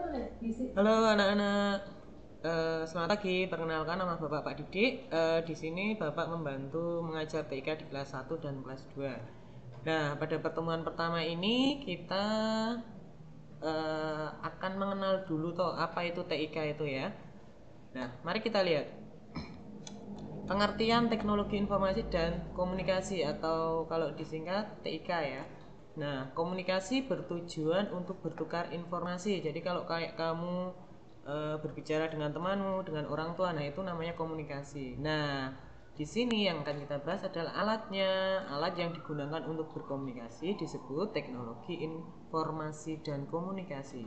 Halo anak-anak, selamat pagi. Perkenalkan, nama Bapak Pak Didik. Di sini Bapak membantu mengajar TIK di kelas 1 dan kelas 2. Nah, pada pertemuan pertama ini kita akan mengenal dulu toh apa itu TIK itu ya. Nah, mari kita lihat pengertian teknologi informasi dan komunikasi atau kalau disingkat TIK ya. Nah, komunikasi bertujuan untuk bertukar informasi. Jadi kalau kayak kamu berbicara dengan temanmu, dengan orang tua, nah itu namanya komunikasi. Nah, di sini yang akan kita bahas adalah alatnya. Alat yang digunakan untuk berkomunikasi disebut teknologi informasi dan komunikasi.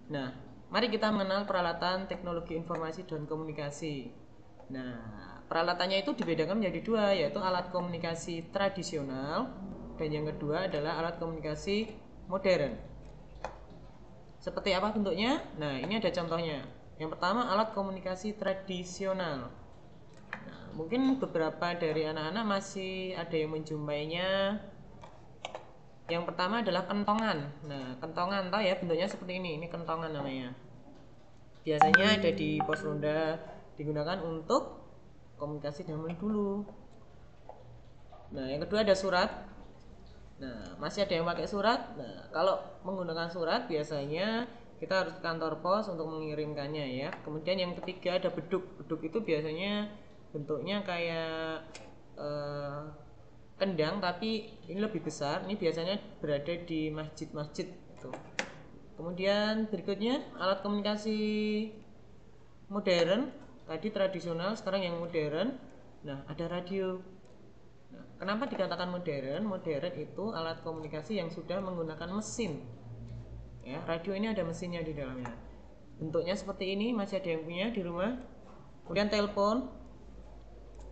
Nah, mari kita mengenal peralatan teknologi informasi dan komunikasi. Nah, peralatannya itu dibedakan menjadi dua, yaitu alat komunikasi tradisional dan yang kedua adalah alat komunikasi modern. Seperti apa bentuknya? Nah, ini ada contohnya. Yang pertama, alat komunikasi tradisional. Nah, mungkin beberapa dari anak-anak masih ada yang menjumpainya. Yang pertama adalah kentongan. Nah, kentongan tahu ya bentuknya seperti ini. Ini kentongan namanya. Biasanya ada di pos ronda, digunakan untuk komunikasi zaman dulu. Nah, yang kedua ada surat. Nah, masih ada yang pakai surat. Nah, kalau menggunakan surat biasanya kita harus ke kantor pos untuk mengirimkannya ya. Kemudian yang ketiga ada beduk. Beduk itu biasanya bentuknya kayak kendang tapi ini lebih besar. Ini biasanya berada di masjid-masjid gitu. Kemudian berikutnya alat komunikasi modern, tadi tradisional, sekarang yang modern. Nah, ada radio. Nah, kenapa dikatakan modern? Modern itu alat komunikasi yang sudah menggunakan mesin. Ya, radio ini ada mesinnya di dalamnya. Bentuknya seperti ini, masih ada yang punya di rumah. Kemudian telepon.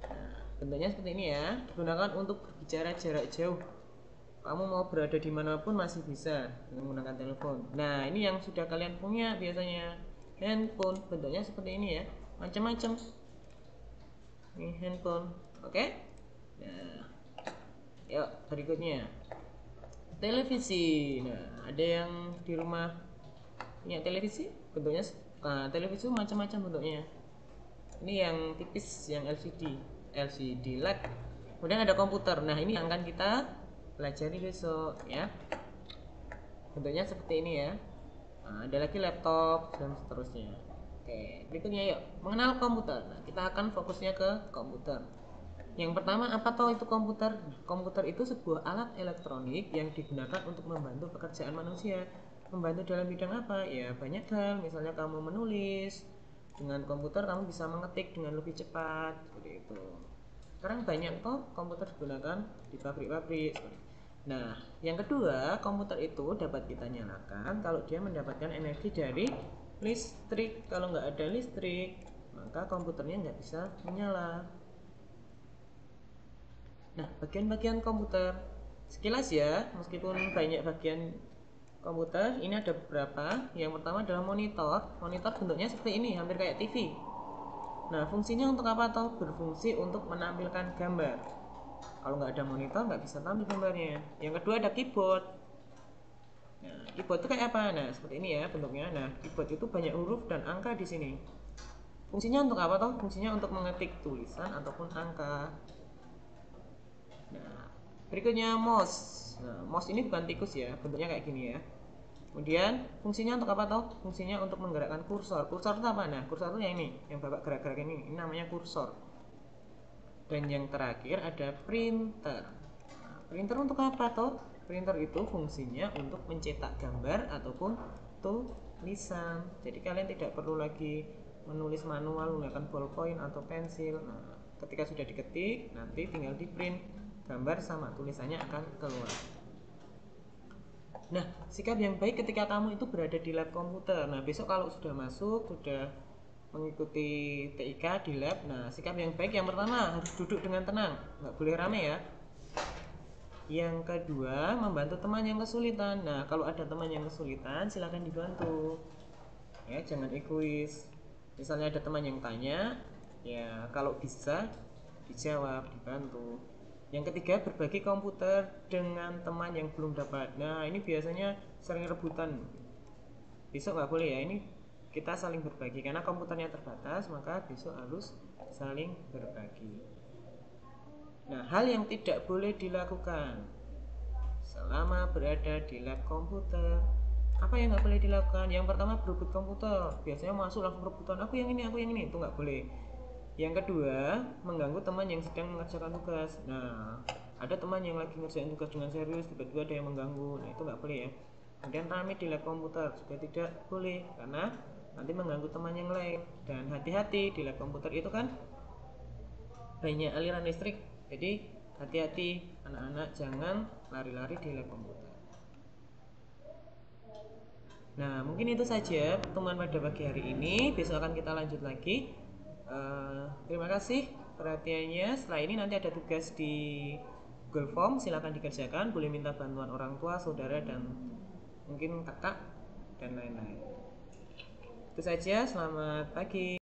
Nah, bentuknya seperti ini ya, digunakan untuk berbicara jarak jauh. Kamu mau berada dimanapun masih bisa dengan menggunakan telepon. Nah, ini yang sudah kalian punya biasanya. Handphone, bentuknya seperti ini ya, macam-macam. Ini handphone, oke? Nah, yuk berikutnya televisi. Nah, ada yang di rumah punya televisi? Bentuknya televisi macam-macam bentuknya. Ini yang tipis, yang LCD, LCD LED. Kemudian ada komputer. Nah, ini yang akan kita pelajari besok ya. Bentuknya seperti ini ya. Nah, ada lagi laptop dan seterusnya. Oke, berikutnya yuk mengenal komputer. Nah, kita akan fokusnya ke komputer. Yang pertama, apa toh itu komputer? Komputer itu sebuah alat elektronik yang digunakan untuk membantu pekerjaan manusia. Membantu dalam bidang apa? Ya banyak hal. Misalnya kamu menulis, dengan komputer kamu bisa mengetik dengan lebih cepat, seperti itu. Sekarang banyak toh komputer digunakan di pabrik-pabrik. Nah, yang kedua, komputer itu dapat kita nyalakan kalau dia mendapatkan energi dari listrik. Kalau nggak ada listrik, maka komputernya nggak bisa menyala. Nah, bagian-bagian komputer sekilas ya, meskipun banyak bagian komputer, ini ada beberapa. Yang pertama adalah monitor. Monitor bentuknya seperti ini, hampir kayak TV. Nah, fungsinya untuk apa toh? Berfungsi untuk menampilkan gambar. Kalau nggak ada monitor nggak bisa tampil gambarnya. Yang kedua ada keyboard. Nah, keyboard itu kayak apa? Nah, seperti ini ya bentuknya. Nah, keyboard itu banyak huruf dan angka di sini. Fungsinya untuk apa toh? Fungsinya untuk mengetik tulisan ataupun angka. Nah, berikutnya mouse. Nah, mouse ini bukan tikus ya, bentuknya kayak gini ya. Kemudian fungsinya untuk apa toh? Fungsinya untuk menggerakkan kursor. Kursor itu apa? Nah, kursor itu yang ini, yang bapak gerak-gerak ini namanya kursor. Dan yang terakhir ada printer. Nah, printer untuk apa toh? Printer itu fungsinya untuk mencetak gambar ataupun tulisan. Jadi kalian tidak perlu lagi menulis manual menggunakan ballpoint atau pensil. Nah, ketika sudah diketik, nanti tinggal di print, gambar sama tulisannya akan keluar. Nah, sikap yang baik ketika kamu itu berada di lab komputer. Nah, besok kalau sudah masuk, sudah mengikuti TIK di lab. Nah, sikap yang baik yang pertama harus duduk dengan tenang, nggak boleh rame ya. Yang kedua, membantu teman yang kesulitan. Nah, kalau ada teman yang kesulitan, silakan dibantu. Ya, jangan egois. Misalnya ada teman yang tanya, ya kalau bisa dijawab, dibantu. Yang ketiga, berbagi komputer dengan teman yang belum dapat. Nah, ini biasanya sering rebutan. besok nggak boleh ya, ini kita saling berbagi karena komputernya terbatas, maka besok harus saling berbagi. Nah, hal yang tidak boleh dilakukan selama berada di lab komputer, apa yang nggak boleh dilakukan? Yang pertama, berebut komputer. Biasanya masuk langsung rebutan, aku yang ini, itu nggak boleh. Yang kedua, mengganggu teman yang sedang mengerjakan tugas. Nah, ada teman yang lagi ngerjain tugas dengan serius, tiba-tiba ada yang mengganggu. Nah, itu nggak boleh ya. Kemudian rame di lab komputer juga tidak boleh, karena nanti mengganggu teman yang lain. Dan hati-hati, di lab komputer itu kan banyak aliran listrik, jadi hati-hati anak-anak, jangan lari-lari di lab komputer. Nah, mungkin itu saja pertemuan pada pagi hari ini. Besok akan kita lanjut lagi. Terima kasih perhatiannya. Setelah ini nanti ada tugas di Google Form, silakan dikerjakan. Boleh minta bantuan orang tua, saudara, dan mungkin kakak dan lain-lain. Itu saja. Selamat pagi.